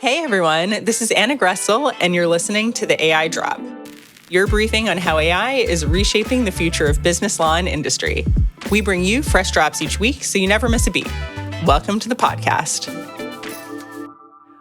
Hey everyone, this is Anna Gressel, and you're listening to the AI Drop, your briefing on how AI is reshaping the future of business law and industry. We bring you fresh drops each week so you never miss a beat. Welcome to the podcast.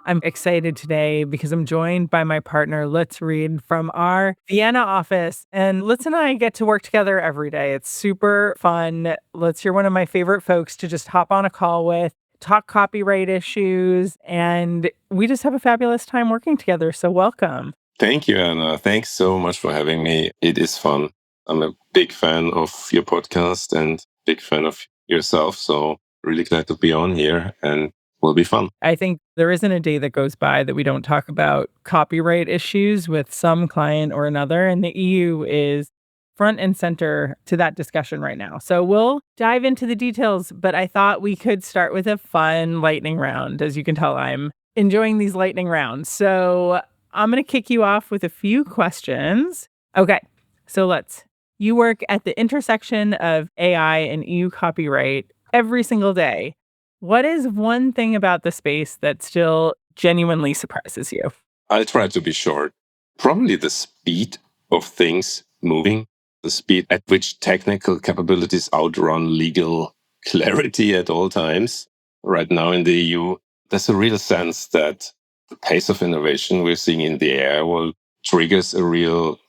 I'm excited today because I'm joined by my partner, Lutz from our Vienna office. And Lutz and I get to work together every day. It's super fun. Lutz, you're one of my favorite folks to just hop on a call with, talk copyright issues, and we just have a fabulous time working together. So welcome. Thank you, Anna. Thanks so much for having me. It is fun. I'm a big fan of your podcast and big fan of yourself. So really glad to be on here and will be fun. I think there isn't a day that goes by that we don't talk about copyright issues with some client or another. And the EU is front and center to that discussion right now. So we'll dive into the details, but I thought we could start with a fun lightning round. As you can tell, I'm enjoying these lightning rounds. So I'm going to kick you off with a few questions. Okay, so you work at the intersection of AI and EU copyright every single day. What is one thing about the space that still genuinely surprises you? I'll try to be short. Probably the speed of things moving, the speed at which technical capabilities outrun legal clarity at all times. Right now in the EU, there's a real sense that the pace of innovation we're seeing in the AI world triggers a real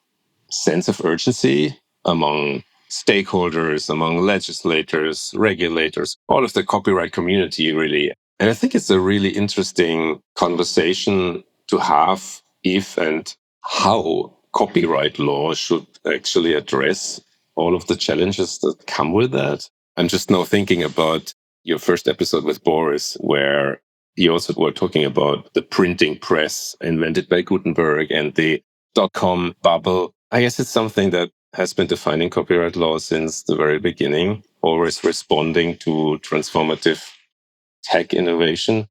sense of urgency among stakeholders, among legislators, regulators, all of the copyright community, really. And I think it's a really interesting conversation to have if and how copyright law should actually address all of the challenges that come with that. I'm just now thinking about your first episode with Boris, where you also were talking about the printing press invented by Gutenberg and the dot-com bubble. I guess it's something that has been defining copyright law since the very beginning, always responding to transformative tech innovation.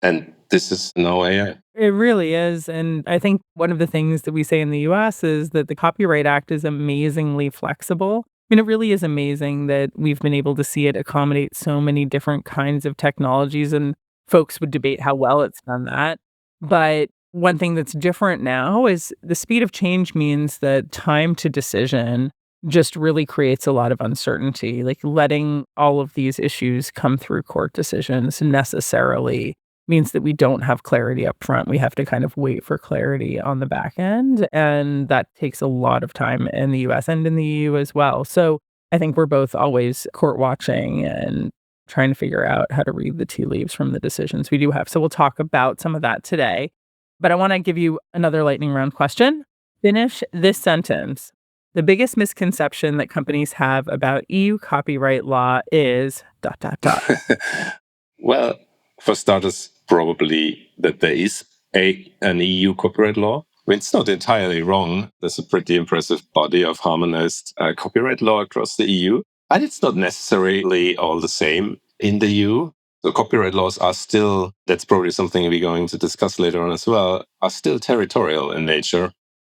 And this is now AI. It really is. And I think one of the things that we say in the US is that the Copyright Act is amazingly flexible. I mean, it really is amazing that we've been able to see it accommodate so many different kinds of technologies, and folks would debate how well it's done that. But one thing that's different now is the speed of change means that time to decision just really creates a lot of uncertainty. Like letting all of these issues come through court decisions necessarily means that we don't have clarity up front. We have to kind of wait for clarity on the back end. And that takes a lot of time in the US and in the EU as well. So I think we're both always court watching and trying to figure out how to read the tea leaves from the decisions we do have. So we'll talk about some of that today. But I want to give you another lightning round question. Finish this sentence. The biggest misconception that companies have about EU copyright law is ... Well, for starters, probably that there is an EU copyright law. I mean, it's not entirely wrong. There's a pretty impressive body of harmonized copyright law across the EU, but it's not necessarily all the same in the EU. So copyright laws are still, that's probably something we're going to discuss later on as well, are still territorial in nature.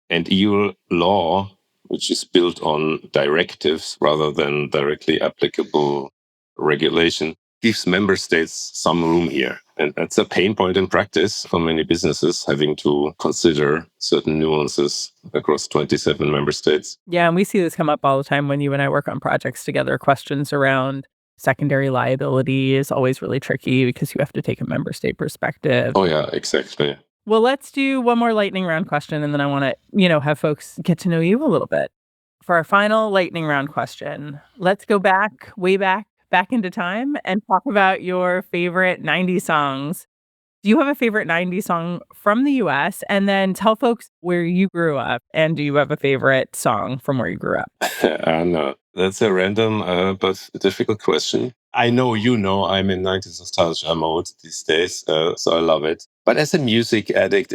And EU law, which is built on directives rather than directly applicable regulation, gives member states some room here. And that's a pain point in practice for many businesses, having to consider certain nuances across 27 member states. Yeah, and we see this come up all the time when you and I work on projects together. Questions around secondary liability is always really tricky because you have to take a member state perspective. Oh, yeah, exactly. Well, let's do one more lightning round question, and then I want to, have folks get to know you a little bit. For our final lightning round question, let's go way back into time and talk about your favorite 90s songs. Do you have a favorite 90s song from the US? And then tell folks where you grew up. And do you have a favorite song from where you grew up? No, that's a random but difficult question. I know I'm in 90s nostalgia mode these days, so I love it. But as a music addict,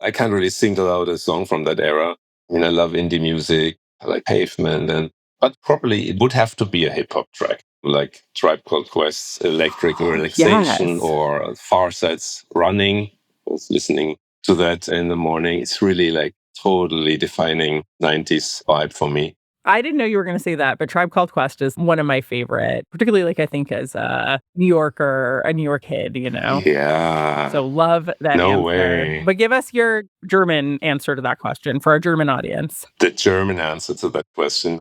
I can't really single out a song from that era. I mean, I love indie music, I like Pavement, but probably it would have to be a hip-hop track, like Tribe Called Quest's Electric Relaxation Yes. or Farsight's Running. I was listening to that in the morning. It's really like totally defining 90s vibe for me. I didn't know you were going to say that, but Tribe Called Quest is one of my favorite, particularly like I think as a New Yorker, a New York kid, Yeah. So love that No answer. way. But give us your German answer to that question for our German audience. The German answer to that question.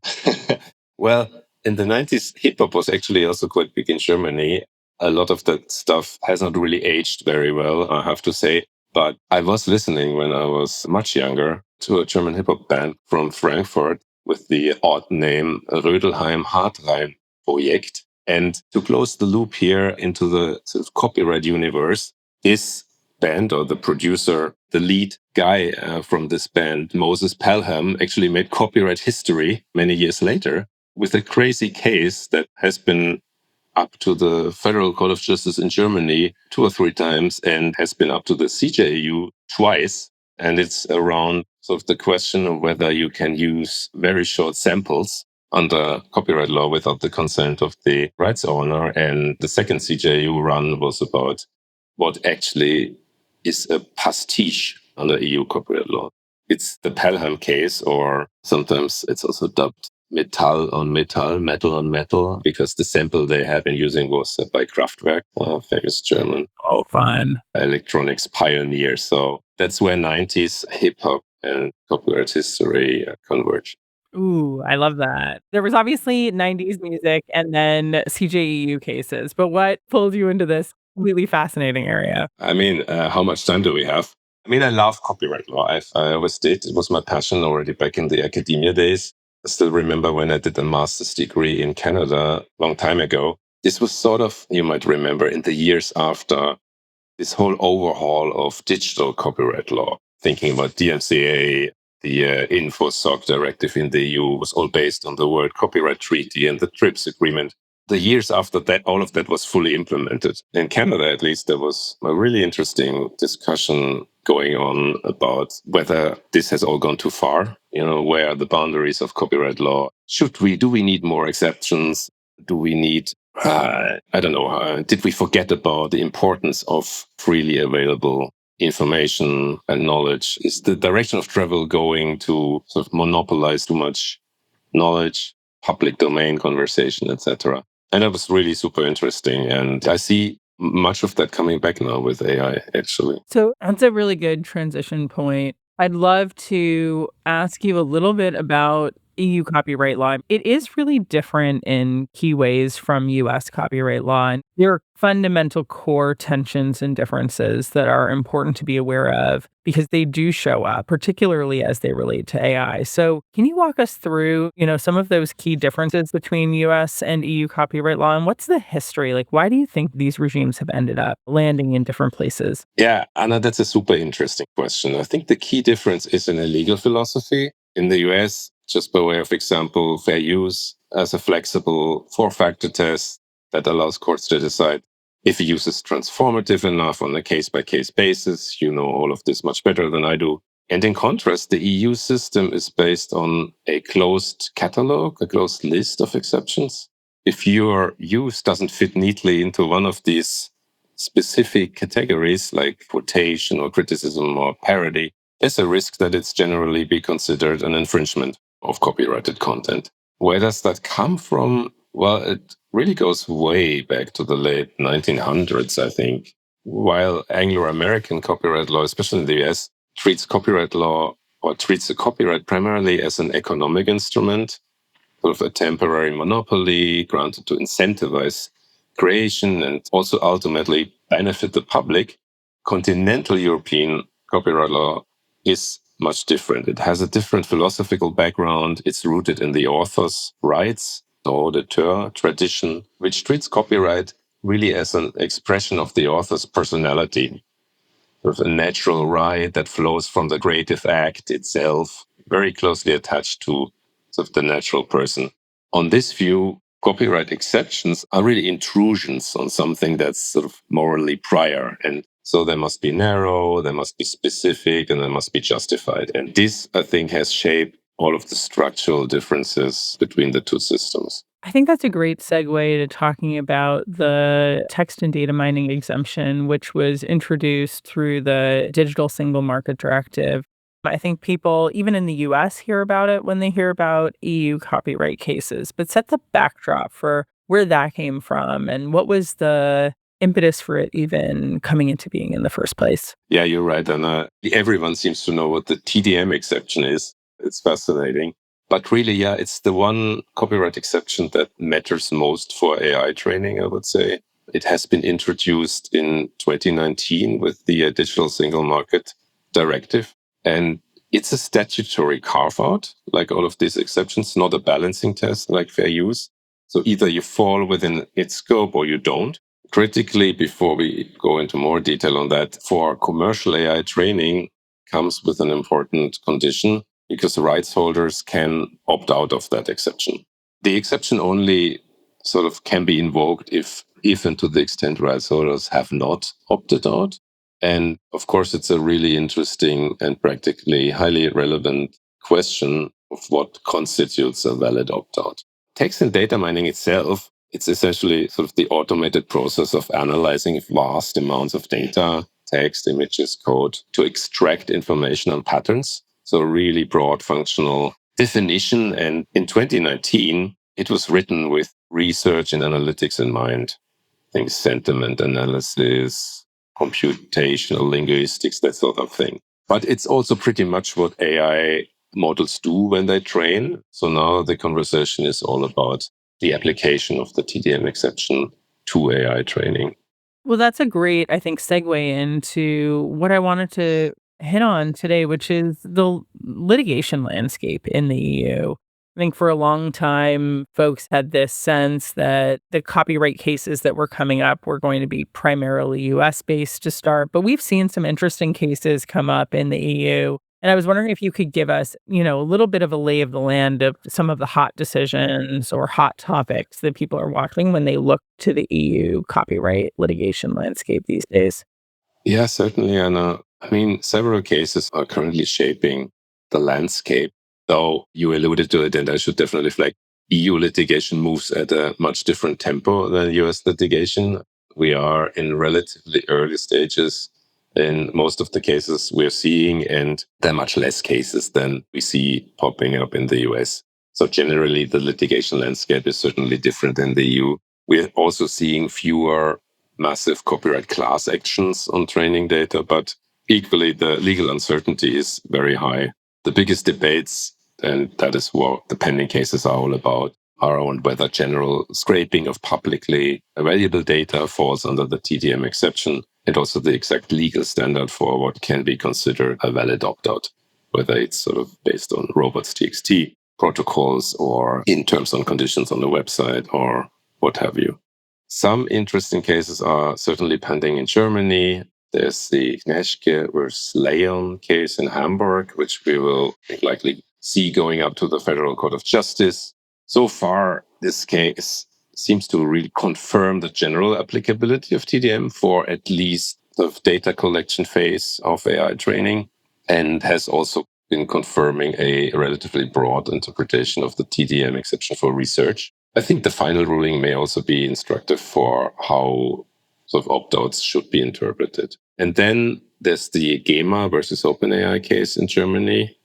Well, in the 90s, hip hop was actually also quite big in Germany. A lot of that stuff has not really aged very well, I have to say. But I was listening when I was much younger to a German hip hop band from Frankfurt with the odd name Rödelheim Hartrein Projekt. And to close the loop here into the sort of copyright universe, this band or the producer, the lead guy from this band, Moses Pelham, actually made copyright history many years later with a crazy case that has been up to the Federal Court of Justice in Germany 2 or 3 times and has been up to the CJU twice. And it's around sort of the question of whether you can use very short samples under copyright law without the consent of the rights owner. And the second CJU run was about what actually is a pastiche under EU copyright law. It's the Pelham case, or sometimes it's also dubbed metal on metal, metal on metal, because the sample they have been using was by Kraftwerk, a famous German fun electronics pioneer. So that's where 90s hip hop and copyright history converge. Ooh, I love that. There was obviously 90s music and then CJEU cases, but what pulled you into this completely fascinating area? I mean, how much time do we have? I mean, I love copyright law. I always did. It was my passion already back in the academia days. I still remember when I did a master's degree in Canada a long time ago. This was sort of, you might remember, in the years after this whole overhaul of digital copyright law, thinking about DMCA, the InfoSoc directive in the EU was all based on the World Copyright Treaty and the TRIPS agreement. The years after that, all of that was fully implemented. In Canada, at least, there was a really interesting discussion going on about whether this has all gone too far. Where are the boundaries of copyright law? Do we need more exceptions? Do we need, I don't know, did we forget about the importance of freely available information and knowledge? Is the direction of travel going to sort of monopolize too much knowledge, public domain conversation, etc.? And that was really super interesting. And I see much of that coming back now with AI, actually. So that's a really good transition point. I'd love to ask you a little bit about EU copyright law. It is really different in key ways from US copyright law. And there are fundamental core tensions and differences that are important to be aware of because they do show up, particularly as they relate to AI. So can you walk us through, some of those key differences between US and EU copyright law? And what's the history? Like, why do you think these regimes have ended up landing in different places? Yeah, Anna, that's a super interesting question. I think the key difference is in a legal philosophy. In the US, just by way of example, fair use as a flexible 4-factor test that allows courts to decide if a use is transformative enough on a case-by-case basis. You know all of this much better than I do. And in contrast, the EU system is based on a closed catalog, a closed list of exceptions. If your use doesn't fit neatly into one of these specific categories like quotation or criticism or parody, there's a risk that it's generally be considered an infringement of copyrighted content. Where does that come from? Well, it really goes way back to the late 1900s, I think. While Anglo-American copyright law, especially in the US, treats copyright law or treats the copyright primarily as an economic instrument, sort of a temporary monopoly granted to incentivize creation and also ultimately benefit the public, continental European copyright law is much different. It has a different philosophical background. It's rooted in the author's rights, the auteur tradition, which treats copyright really as an expression of the author's personality, sort of a natural right that flows from the creative act itself, very closely attached to sort of the natural person. On this view, copyright exceptions are really intrusions on something that's sort of morally prior. And so they must be narrow, they must be specific, and they must be justified. And this, I think, has shaped all of the structural differences between the two systems. I think that's a great segue to talking about the text and data mining exemption, which was introduced through the Digital Single Market Directive. I think people, even in the US, hear about it when they hear about EU copyright cases, but set the backdrop for where that came from and what was the impetus for it even coming into being in the first place. Yeah, you're right, Anna. Everyone seems to know what the TDM exception is. It's fascinating. But really, yeah, it's the one copyright exception that matters most for AI training, I would say. It has been introduced in 2019 with the Digital Single Market Directive. And it's a statutory carve out, like all of these exceptions, not a balancing test like fair use. So either you fall within its scope or you don't. Critically, before we go into more detail on that, for commercial AI training comes with an important condition because the rights holders can opt out of that exception. The exception only sort of can be invoked if and to the extent rights holders have not opted out. And of course, it's a really interesting and practically highly relevant question of what constitutes a valid opt-out. Text and data mining itself, it's essentially sort of the automated process of analyzing vast amounts of data, text, images, code to extract information on patterns. So really broad functional definition. And in 2019, it was written with research and analytics in mind. I think sentiment analysis, computational linguistics, that sort of thing. But it's also pretty much what AI models do when they train. So now the conversation is all about the application of the TDM exception to AI training. Well, that's a great, I think, segue into what I wanted to hit on today, which is the litigation landscape in the EU. I think for a long time, folks had this sense that the copyright cases that were coming up were going to be primarily US based to start, but we've seen some interesting cases come up in the EU. And I was wondering if you could give us, a little bit of a lay of the land of some of the hot decisions or hot topics that people are watching when they look to the EU copyright litigation landscape these days. Yeah, certainly, Anna. I mean, several cases are currently shaping the landscape, though you alluded to it, and I should definitely flag EU litigation moves at a much different tempo than US litigation. We are in relatively early stages in most of the cases we're seeing, and there are much less cases than we see popping up in the US. So generally, the litigation landscape is certainly different in the EU. We're also seeing fewer massive copyright class actions on training data, but equally the legal uncertainty is very high. The biggest debates, and that is what the pending cases are all about, are on whether general scraping of publicly available data falls under the TDM exception, and also the exact legal standard for what can be considered a valid opt-out, whether it's sort of based on robots.txt protocols or in terms and conditions on the website or what have you. Some interesting cases are certainly pending in Germany. There's the Kneschke versus Leon case in Hamburg, which we will likely see going up to the Federal Court of Justice. So far, this case seems to really confirm the general applicability of TDM for at least the data collection phase of AI training, and has also been confirming a relatively broad interpretation of the TDM exception for research. I think the final ruling may also be instructive for how sort of opt-outs should be interpreted. And then there's the GEMA versus OpenAI case in Germany.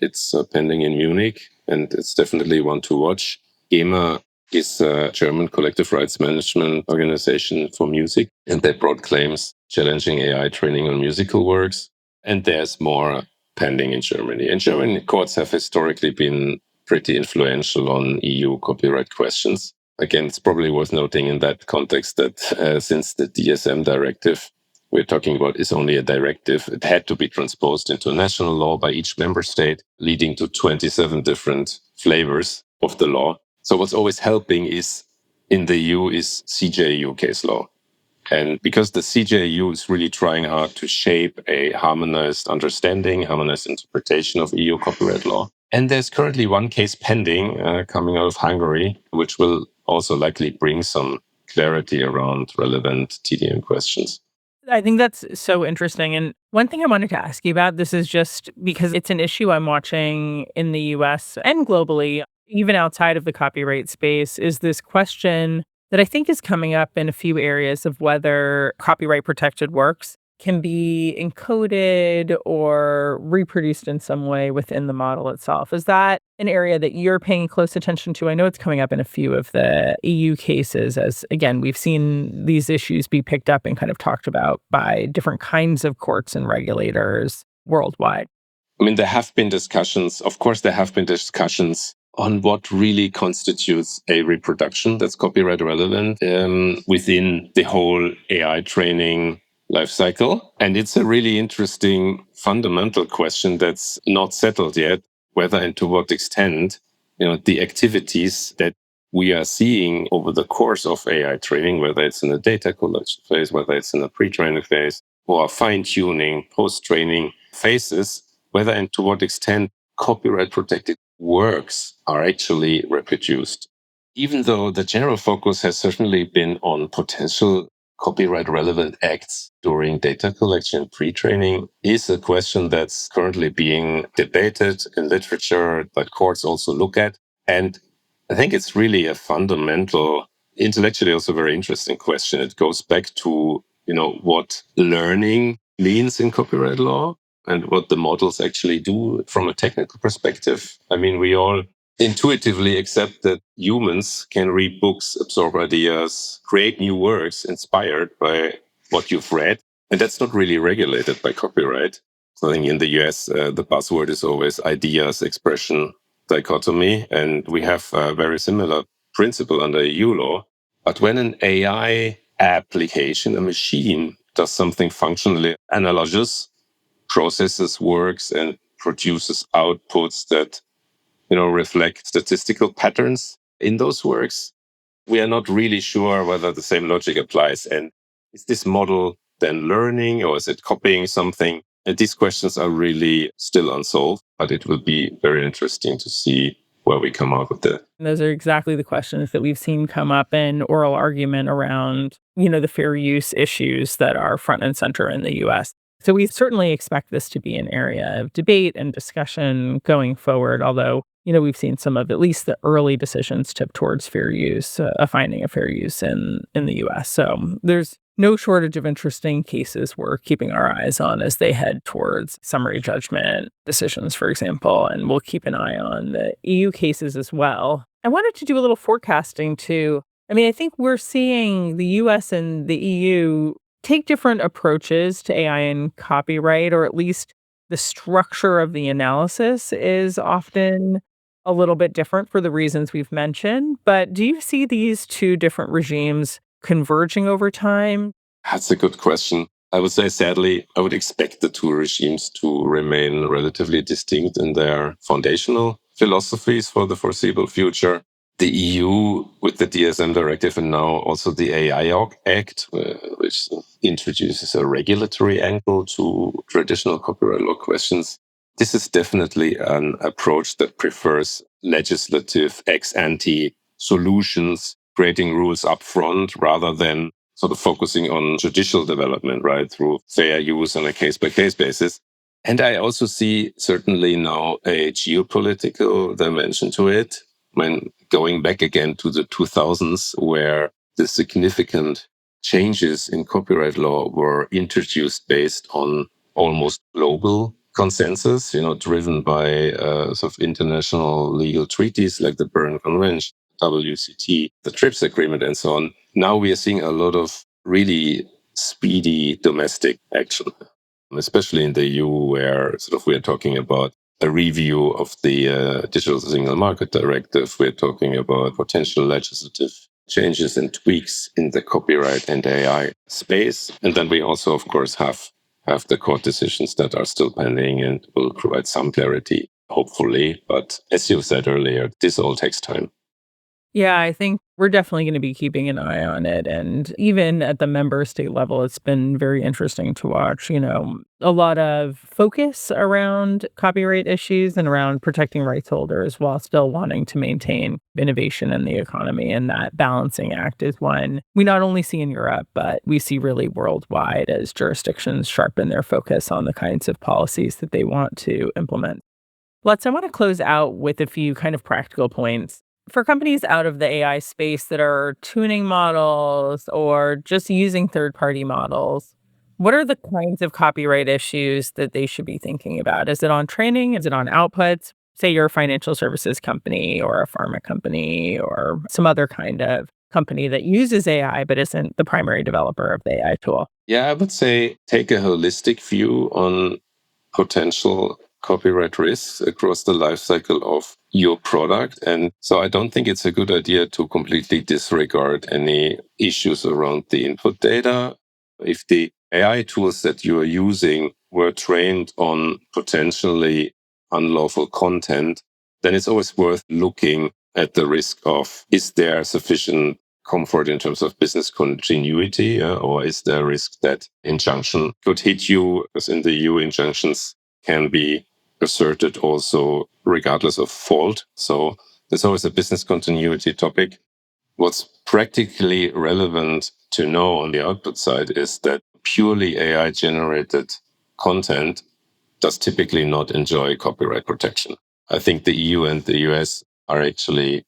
It's pending in Munich, and it's definitely one to watch. GEMA is a German collective rights management organization for music, and they brought claims challenging AI training on musical works. And there's more pending in Germany. And German courts have historically been pretty influential on EU copyright questions. Again, it's probably worth noting in that context that since the DSM directive we're talking about is only a directive, it had to be transposed into national law by each member state, leading to 27 different flavors of the law. So what's always helping is in the EU is CJEU case law. And because the CJEU is really trying hard to shape a harmonized understanding, harmonized interpretation of EU copyright law. And there's currently one case pending coming out of Hungary, which will also likely bring some clarity around relevant TDM questions. I think that's so interesting. And one thing I wanted to ask you about, this is just because it's an issue I'm watching in the US and globally, even outside of the copyright space, is this question that I think is coming up in a few areas of whether copyright protected works can be encoded or reproduced in some way within the model itself. Is that an area that you're paying close attention to? I know it's coming up in a few of the EU cases as, again, we've seen these issues be picked up and kind of talked about by different kinds of courts and regulators worldwide. I mean, there have been discussions, of course, there have been discussions on what really constitutes a reproduction that's copyright relevant within the whole AI training lifecycle. And it's a really interesting fundamental question that's not settled yet, whether and to what extent, the activities that we are seeing over the course of AI training, whether it's in the data collection phase, whether it's in the pre-training phase, or fine-tuning, post-training phases, whether and to what extent copyright protected works are actually reproduced. Even though the general focus has certainly been on potential copyright relevant acts during data collection pre-training, is a question that's currently being debated in literature that courts also look at. And I think it's really a fundamental, intellectually also very interesting question. It goes back to, what learning means in copyright law and what the models actually do from a technical perspective. I mean, we all intuitively accept that humans can read books, absorb ideas, create new works inspired by what you've read. And that's not really regulated by copyright. So I think in the US, the buzzword is always ideas, expression, dichotomy. And we have a very similar principle under EU law. But when an AI application, a machine, does something functionally analogous, processes works and produces outputs that reflect statistical patterns in those works, we are not really sure whether the same logic applies. And is this model then learning or is it copying something? And these questions are really still unsolved, but it will be very interesting to see where we come out with that. And those are exactly the questions that we've seen come up in oral argument around, the fair use issues that are front and center in the US. So we certainly expect this to be an area of debate and discussion going forward, although, we've seen some of at least the early decisions tip towards fair use, a finding of fair use in the US. So there's no shortage of interesting cases we're keeping our eyes on as they head towards summary judgment decisions, for example, and we'll keep an eye on the EU cases as well. I wanted to do a little forecasting too. I mean, I think we're seeing the US and the EU take different approaches to AI and copyright, or at least the structure of the analysis is often a little bit different for the reasons we've mentioned. But do you see these two different regimes converging over time? That's a good question. I would say, sadly, I would expect the two regimes to remain relatively distinct in their foundational philosophies for the foreseeable future. The EU with the DSM directive and now also the AI Act, which introduces a regulatory angle to traditional copyright law questions. This is definitely an approach that prefers legislative ex ante solutions, creating rules upfront rather than sort of focusing on judicial development, right, through fair use on a case-by-case basis. And I also see certainly now a geopolitical dimension to it. When going back again to the 2000s, where the significant changes in copyright law were introduced based on almost global consensus, driven by sort of international legal treaties like the Berne Convention, WCT, the TRIPS agreement, and so on. Now we are seeing a lot of really speedy domestic action, especially in the EU, where sort of we are talking about a review of the Digital Single Market Directive. We're talking about potential legislative changes and tweaks in the copyright and AI space. And then we also, of course, have the court decisions that are still pending and will provide some clarity, hopefully. But as you said earlier, this all takes time. Yeah, I think we're definitely going to be keeping an eye on it. And even at the member state level, it's been very interesting to watch, a lot of focus around copyright issues and around protecting rights holders while still wanting to maintain innovation in the economy. And that balancing act is one we not only see in Europe, but we see really worldwide as jurisdictions sharpen their focus on the kinds of policies that they want to implement. Lutz, I want to close out with a few kind of practical points. For companies out of the AI space that are tuning models or just using third-party models, What are the kinds of copyright issues that they should be thinking about? Is it on training? Is it on outputs? Say you're a financial services company or a pharma company or some other kind of company that uses AI but isn't the primary developer of the AI tool. Yeah, I would say take a holistic view on potential copyright risks across the life cycle of your product. And so I don't think it's a good idea to completely disregard any issues around the input data. If the AI tools that you are using were trained on potentially unlawful content, then it's always worth looking at the risk of, is there sufficient comfort in terms of business continuity, or is there a risk that injunction could hit you? Because in the EU, injunctions can be asserted also regardless of fault. So there's always a business continuity topic. What's practically relevant to know on the output side is that purely AI generated content does typically not enjoy copyright protection. I think the EU and the US are actually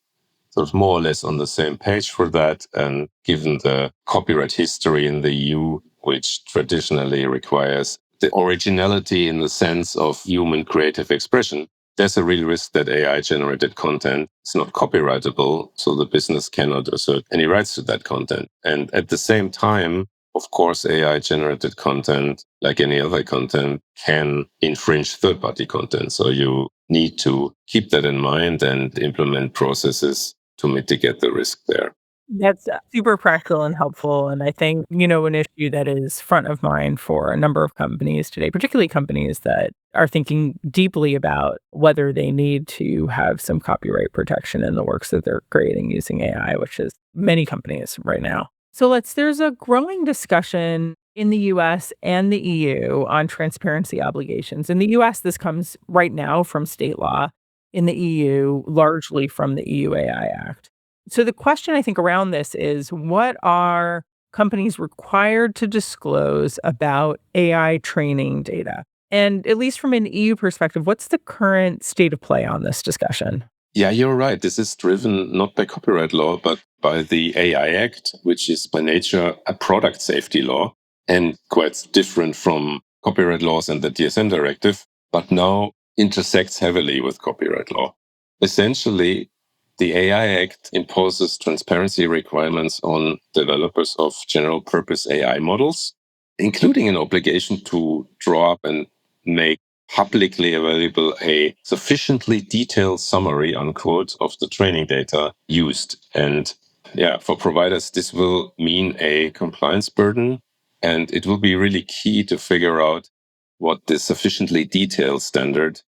sort of more or less on the same page for that. And given the copyright history in the EU, which traditionally requires the originality in the sense of human creative expression, there's a real risk that AI generated content is not copyrightable. So the business cannot assert any rights to that content. And at the same time, of course, AI generated content, like any other content, can infringe third party content. So you need to keep that in mind and implement processes to mitigate the risk there. That's super practical and helpful. And I think, an issue that is front of mind for a number of companies today, particularly companies that are thinking deeply about whether they need to have some copyright protection in the works that they're creating using AI, which is many companies right now. So there's a growing discussion in the US and the EU on transparency obligations. In the US, this comes right now from state law. In the EU, largely from the EU AI Act. So the question I think around this is, what are companies required to disclose about AI training data? And at least from an EU perspective, what's the current state of play on this discussion? Yeah, you're right. This is driven not by copyright law, but by the AI Act, which is by nature a product safety law and quite different from copyright laws and the DSM directive, but now intersects heavily with copyright law. Essentially, the AI Act imposes transparency requirements on developers of general purpose AI models, including an obligation to draw up and make publicly available a sufficiently detailed summary, unquote, of the training data used. And yeah, for providers, this will mean a compliance burden, and it will be really key to figure out what the sufficiently detailed standard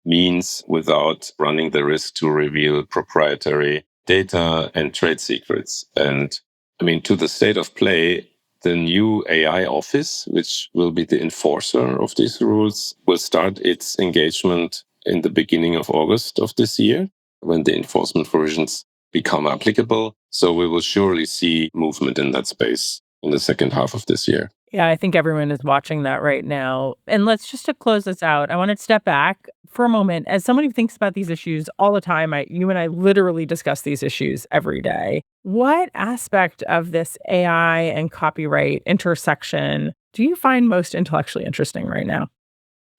means without running the risk to reveal proprietary data and trade secrets. And I mean, to the state of play, the new AI office, which will be the enforcer of these rules, will start its engagement in the beginning of August of this year, when the enforcement provisions become applicable. So we will surely see movement in that space in the second half of this year. Yeah, I think everyone is watching that right now. And let's just to close this out, I want to step back for a moment. As someone who thinks about these issues all the time, you and I literally discuss these issues every day. What aspect of this AI and copyright intersection do you find most intellectually interesting right now?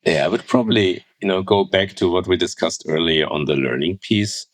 Yeah, I would probably, go back to what we discussed earlier on the learning piece.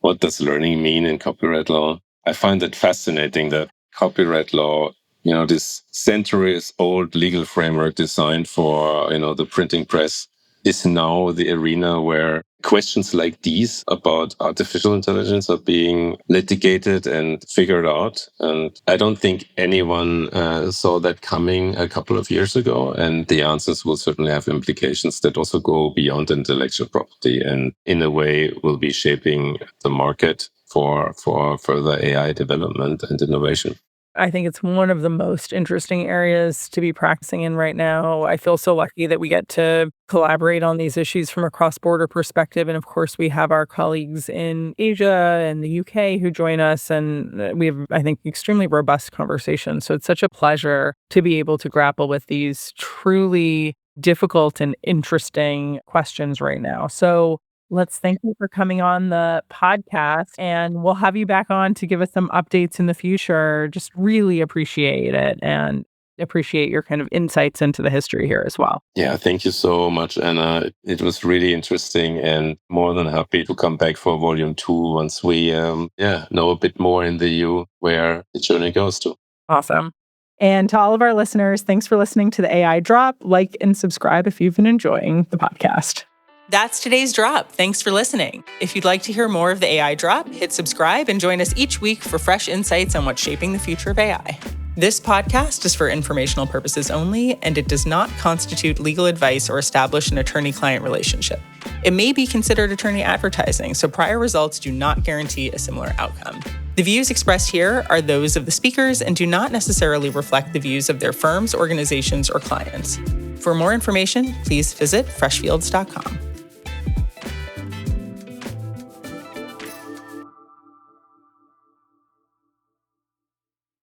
What does learning mean in copyright law? I find it fascinating that copyright law, this centuries old legal framework designed for, the printing press, is now the arena where questions like these about artificial intelligence are being litigated and figured out. And I don't think anyone saw that coming a couple of years ago. And the answers will certainly have implications that also go beyond intellectual property and in a way will be shaping the market for further AI development and innovation. I think it's one of the most interesting areas to be practicing in right now. I feel so lucky that we get to collaborate on these issues from a cross-border perspective. And of course, we have our colleagues in Asia and the UK who join us. And we have, I think, extremely robust conversations. So it's such a pleasure to be able to grapple with these truly difficult and interesting questions right now. So let's thank you for coming on the podcast, and we'll have you back on to give us some updates in the future. Just really appreciate it. And appreciate your kind of insights into the history here as well. Yeah, thank you so much, Anna. It was really interesting and more than happy to come back for volume 2 once we know a bit more in the EU where the journey goes to. Awesome. And to all of our listeners, thanks for listening to the AI Drop. Like and subscribe if you've been enjoying the podcast. That's today's drop. Thanks for listening. If you'd like to hear more of the AI Drop, hit subscribe and join us each week for fresh insights on what's shaping the future of AI. This podcast is for informational purposes only, and it does not constitute legal advice or establish an attorney-client relationship. It may be considered attorney advertising, so prior results do not guarantee a similar outcome. The views expressed here are those of the speakers and do not necessarily reflect the views of their firms, organizations, or clients. For more information, please visit freshfields.com.